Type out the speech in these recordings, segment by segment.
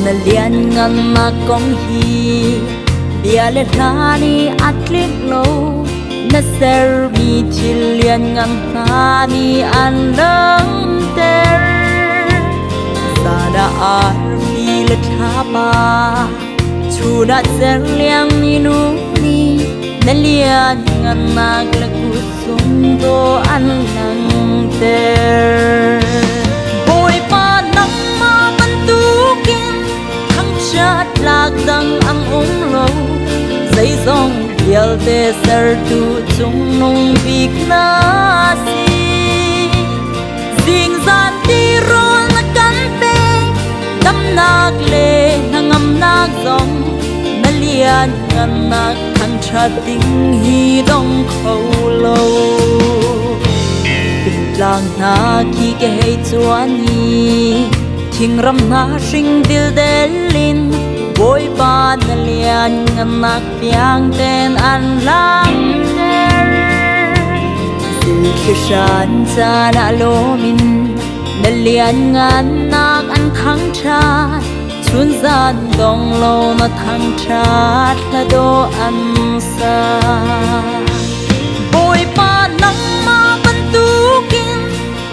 na lian ngan na kong hi bia le ni atlik lo na ser mi thil lian ngan na ni an lang ter sada ar mi le tha pa chu na ser liang ni nu ni na lian ngan na la ku sum do an lang ter boy pa nang ma ban tu kin thang chat lak dang ang lo dây dòng biel te ser tu chung nong big na si ding zan ti ro na kan pe dam nak le na ngam nak dong na lian ngan nak kan cha ting hi dong khâu lo bin lang na ki ke hei chuan ni thing ram na sing dil delin boy ba na lian ngan nak piang ten an lang ter sil khi shan cha na lo min na lian ngan nak an thang chat chun zan dong lo na thang chat la do an sa boy ba nang ma ban tu kin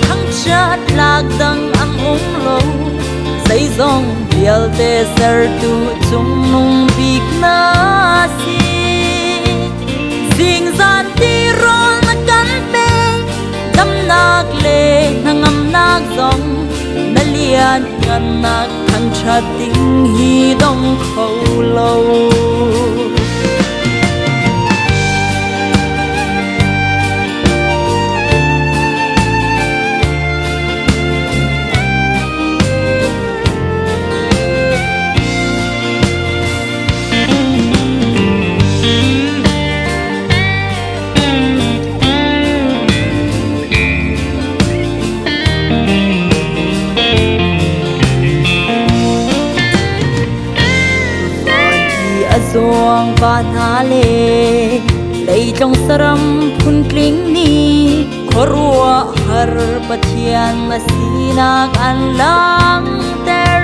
thang chat lak dang ang lo dây dòng biel te ser tu chung nong big na si ding zan ti ro na kan pe dam nak le na ngam nak dong na lian ngan nak thang cha ting hi dong khâu lo zuang van hale lei trong saram phun kling ni khorua har pathian asinak an lang ter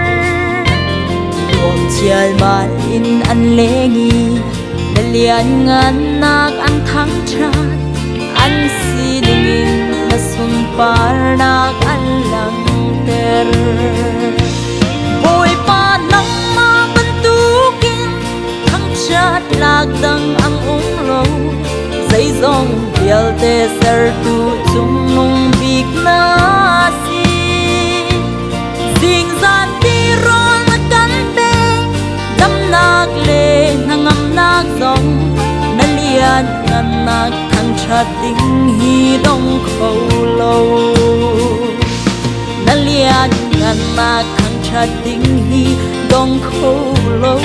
om chial mal in an lengi dalian ngan nak an thang chat an si dingin na sun par nak an lang ter boy pa nang ma bantu chat lak dang ang lo dây dòng biel te ser tu chung nong big na si ding zan ti ro na kan pe dam nak le na ngam nak dong na lian ngan nak thang chat ding hi dong khâu lo na lian ngan nak thang chat ding hi dong khâu lo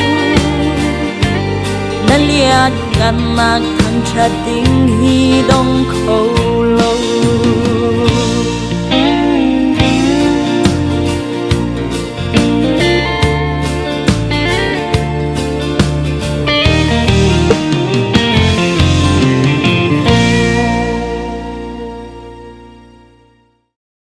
na lian ngan nak thang cha ting hi dong khâu lo